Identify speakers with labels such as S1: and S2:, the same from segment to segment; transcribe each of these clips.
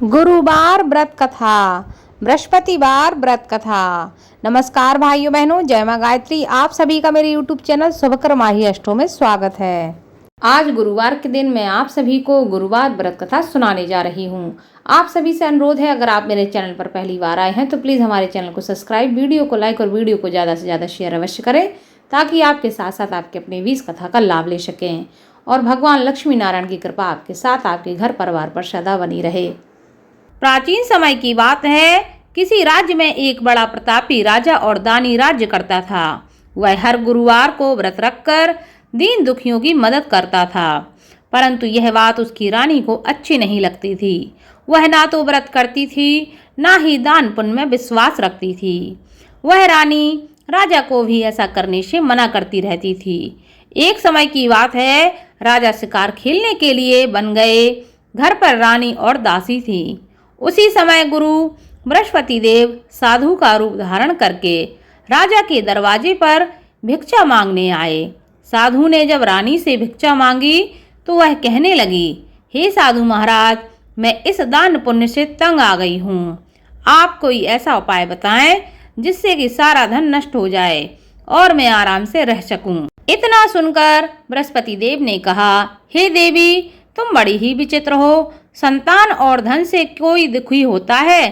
S1: गुरुवार व्रत कथा, बृहस्पतिवार व्रत कथा। नमस्कार भाइयों बहनों, जय मां गायत्री। आप सभी का मेरे YouTube चैनल शुभकर माही अष्टों में स्वागत है। आज गुरुवार के दिन मैं आप सभी को गुरुवार व्रत कथा सुनाने जा रही हूँ। आप सभी से अनुरोध है, अगर आप मेरे चैनल पर पहली बार आए हैं तो प्लीज़ हमारे चैनल को सब्सक्राइब, वीडियो को लाइक और वीडियो को ज़्यादा से ज़्यादा शेयर अवश्य करें, ताकि आपके साथ साथ आपके अपने भी इस कथा का लाभ ले सकें और भगवान लक्ष्मी नारायण की कृपा आपके साथ, आपके घर परिवार पर सदा बनी रहे। प्राचीन समय की बात है, किसी राज्य में एक बड़ा प्रतापी राजा और दानी राज्य करता था। वह हर गुरुवार को व्रत रखकर दीन दुखियों की मदद करता था, परंतु यह बात उसकी रानी को अच्छी नहीं लगती थी। वह ना तो व्रत करती थी, ना ही दान पुण्य में विश्वास रखती थी। वह रानी राजा को भी ऐसा करने से मना करती रहती थी। एक समय की बात है, राजा शिकार खेलने के लिए बन गए। घर पर रानी और दासी थी। उसी समय गुरु बृहस्पति देव साधु का रूप धारण करके राजा के दरवाजे पर भिक्षा मांगने आए। साधु ने जब रानी से भिक्षा मांगी तो वह कहने लगी, हे साधु महाराज, मैं इस दान पुण्य से तंग आ गई हूँ। आप कोई ऐसा उपाय बताएं जिससे कि सारा धन नष्ट हो जाए और मैं आराम से रह सकूं। इतना सुनकर बृहस्पति देव ने कहा, हे देवी, तुम बड़ी ही विचित्र हो। संतान और धन से कोई दुखी होता है।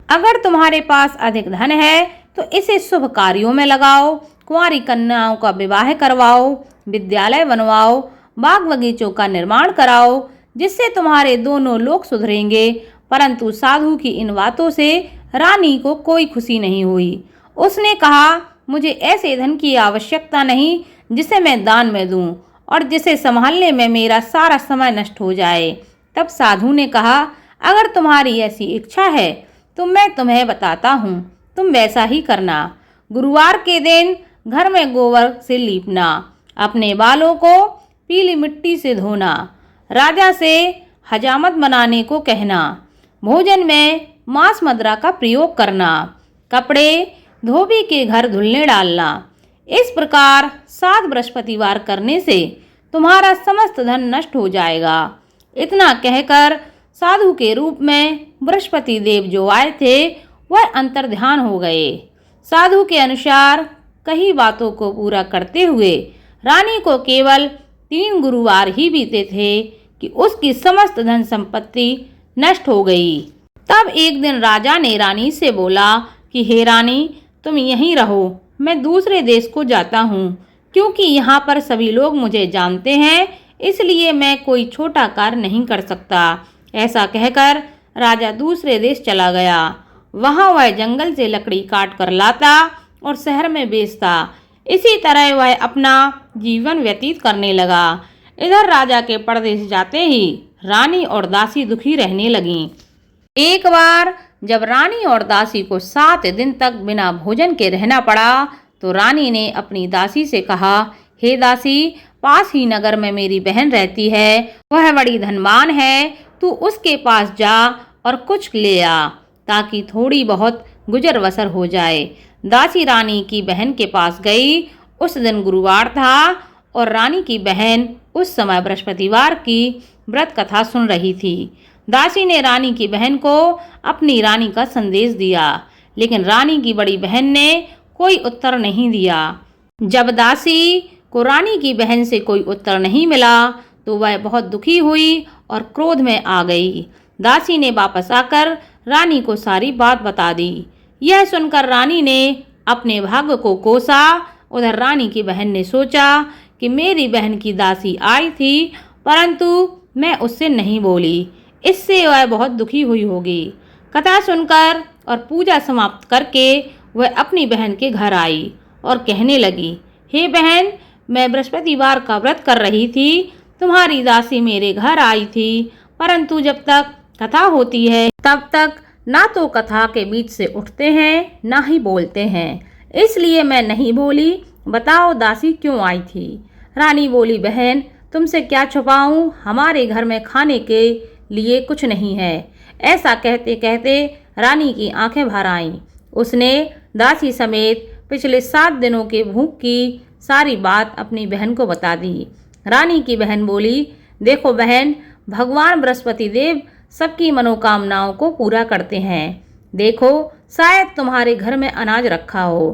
S1: अगर तुम्हारे पास अधिक धन है तो इसे शुभ कार्यों में लगाओ, कुंवारी कन्याओं का विवाह करवाओ, विद्यालय बनवाओ, बाग बगीचों का निर्माण कराओ, जिससे तुम्हारे दोनों लोग सुधरेंगे। परंतु साधु की इन बातों से रानी को कोई खुशी नहीं हुई। उसने कहा, मुझे ऐसे धन की आवश्यकता नहीं जिसे मैं दान में दूं और जिसे संभालने में मेरा सारा समय नष्ट हो जाए। तब साधु ने कहा, अगर तुम्हारी ऐसी इच्छा है तो मैं तुम्हें बताता हूँ, तुम वैसा ही करना। गुरुवार के दिन घर में गोबर से लीपना, अपने बालों को पीली मिट्टी से धोना, राजा से हजामत बनाने को कहना, भोजन में मांस मदिरा का प्रयोग करना, कपड़े धोबी के घर धुलने डालना। इस प्रकार 7 बृहस्पतिवार करने से तुम्हारा समस्त धन नष्ट हो जाएगा। इतना कहकर साधु के रूप में बृहस्पति देव जो आए थे वह अंतर्ध्यान हो गए। साधु के अनुसार कई बातों को पूरा करते हुए रानी को केवल 3 गुरुवार ही बीते थे कि उसकी समस्त धन संपत्ति नष्ट हो गई। तब एक दिन राजा ने रानी से बोला कि हे रानी, तुम यहीं रहो, मैं दूसरे देश को जाता हूँ, क्योंकि यहाँ पर सभी लोग मुझे जानते हैं, इसलिए मैं कोई छोटा कार्य नहीं कर सकता। ऐसा कहकर राजा दूसरे देश चला गया। वहाँ वह जंगल से लकड़ी काट कर लाता और शहर में बेचता। इसी तरह वह अपना जीवन व्यतीत करने लगा। इधर राजा के परदेश जाते ही रानी और दासी दुखी रहने लगीं। एक बार जब रानी और दासी को 7 दिन तक बिना भोजन के रहना पड़ा तो रानी ने अपनी दासी से कहा, हे दासी, पास ही नगर में मेरी बहन रहती है, वह बड़ी धनवान है, तू उसके पास जा और कुछ ले आ, ताकि थोड़ी बहुत गुजर बसर हो जाए। दासी रानी की बहन के पास गई। उस दिन गुरुवार था और रानी की बहन उस समय बृहस्पतिवार की व्रत कथा सुन रही थी। दासी ने रानी की बहन को अपनी रानी का संदेश दिया, लेकिन रानी की बड़ी बहन ने कोई उत्तर नहीं दिया। जब दासी को रानी की बहन से कोई उत्तर नहीं मिला तो वह बहुत दुखी हुई और क्रोध में आ गई। दासी ने वापस आकर रानी को सारी बात बता दी। यह सुनकर रानी ने अपने भाग्य को कोसा। उधर रानी की बहन ने सोचा कि मेरी बहन की दासी आई थी, परंतु मैं उससे नहीं बोली, इससे वह बहुत दुखी हुई होगी। कथा सुनकर और पूजा समाप्त करके वह अपनी बहन के घर आई और कहने लगी, हे बहन, मैं बृहस्पतिवार का व्रत कर रही थी, तुम्हारी दासी मेरे घर आई थी, परंतु जब तक कथा होती है तब तक ना तो कथा के बीच से उठते हैं ना ही बोलते हैं, इसलिए मैं नहीं बोली। बताओ दासी क्यों आई थी? रानी बोली, बहन, तुमसे क्या छुपाऊं, हमारे घर में खाने के लिए कुछ नहीं है। ऐसा कहते कहते रानी की आंखें भर आईं। उसने दासी समेत पिछले 7 दिनों के भूख की सारी बात अपनी बहन को बता दी। रानी की बहन बोली, देखो बहन, भगवान बृहस्पति देव सबकी मनोकामनाओं को पूरा करते हैं। देखो, शायद तुम्हारे घर में अनाज रखा हो।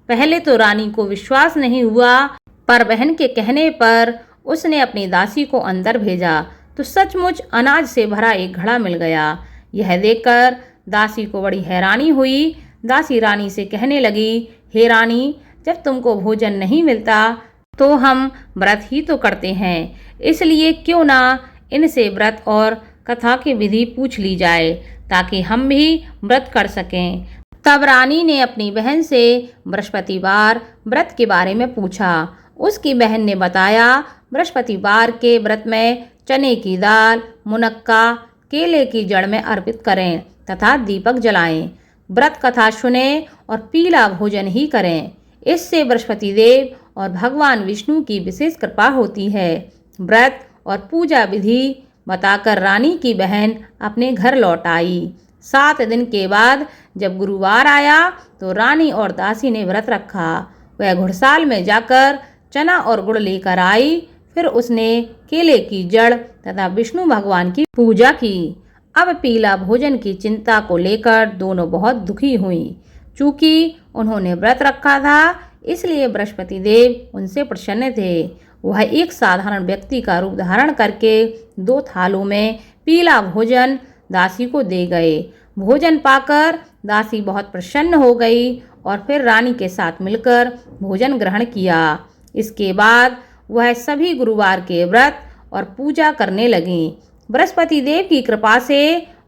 S1: पहले तो रानी को विश्वास नहीं हुआ, पर बहन के कहने पर उसने अपनी दासी को अंदर भेजा तो सचमुच अनाज से भरा एक घड़ा मिल गया। यह देखकर दासी को बड़ी हैरानी हुई। दासी रानी से कहने लगी, हे रानी, जब तुमको भोजन नहीं मिलता तो हम व्रत ही तो करते हैं, इसलिए क्यों ना इनसे व्रत और कथा की विधि पूछ ली जाए ताकि हम भी व्रत कर सकें। तब रानी ने अपनी बहन से बृहस्पतिवार व्रत के बारे में पूछा। उसकी बहन ने बताया, बृहस्पतिवार के व्रत में चने की दाल, मुनक्का, केले की जड़ में अर्पित करें तथा दीपक जलाएं। व्रत कथा सुनें और पीला भोजन ही करें। इससे बृहस्पति देव और भगवान विष्णु की विशेष कृपा होती है। व्रत और पूजा विधि बताकर रानी की बहन अपने घर लौट आई। 7 दिन के बाद जब गुरुवार आया तो रानी और दासी ने व्रत रखा। वह घुड़साल में जाकर चना और गुड़ लेकर आई। फिर उसने केले की जड़ तथा विष्णु भगवान की पूजा की। अब पीला भोजन की चिंता को लेकर दोनों बहुत दुखी हुई। चूंकि उन्होंने व्रत रखा था, इसलिए बृहस्पति देव उनसे प्रसन्न थे। वह एक साधारण व्यक्ति का रूप धारण करके 2 थालों में पीला भोजन दासी को दे गए। भोजन पाकर दासी बहुत प्रसन्न हो गई और फिर रानी के साथ मिलकर भोजन ग्रहण किया। इसके बाद वह सभी गुरुवार के व्रत और पूजा करने लगी। बृहस्पति देव की कृपा से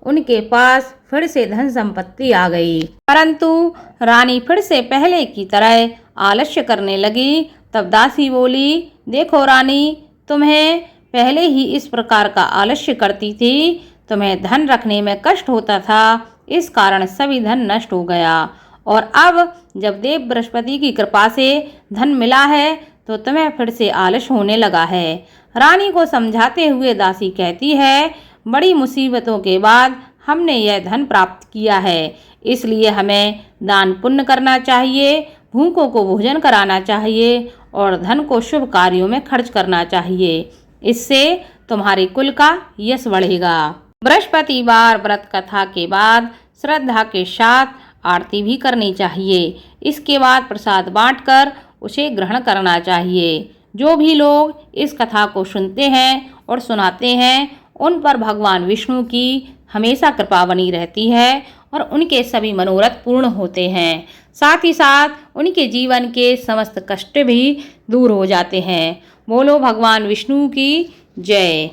S1: उनके पास फिर से धन संपत्ति आ गई, परंतु रानी फिर से पहले की तरह आलस्य करने लगी। तब दासी बोली, देखो रानी, तुम्हें पहले ही इस प्रकार का आलस्य करती थी। तुम्हें धन रखने में कष्ट होता था, इस कारण सभी धन नष्ट हो गया। और अब जब देव बृहस्पति की कृपा से धन मिला है तो तुम्हें फिर से आलस्य होने लगा है। रानी को समझाते हुए दासी कहती है, बड़ी मुसीबतों के बाद हमने यह धन प्राप्त किया है, इसलिए हमें दान पुण्य करना चाहिए, भूखों को भोजन कराना चाहिए और धन को शुभ कार्यों में खर्च करना चाहिए। इससे तुम्हारे कुल का यश बढ़ेगा। बृहस्पतिवार व्रत कथा के बाद श्रद्धा के साथ आरती भी करनी चाहिए। इसके बाद प्रसाद बांटकर उसे ग्रहण करना चाहिए। जो भी लोग इस कथा को सुनते हैं और सुनाते हैं, उन पर भगवान विष्णु की हमेशा कृपा बनी रहती है और उनके सभी मनोरथ पूर्ण होते हैं। साथ ही साथ उनके जीवन के समस्त कष्ट भी दूर हो जाते हैं। बोलो भगवान विष्णु की जय।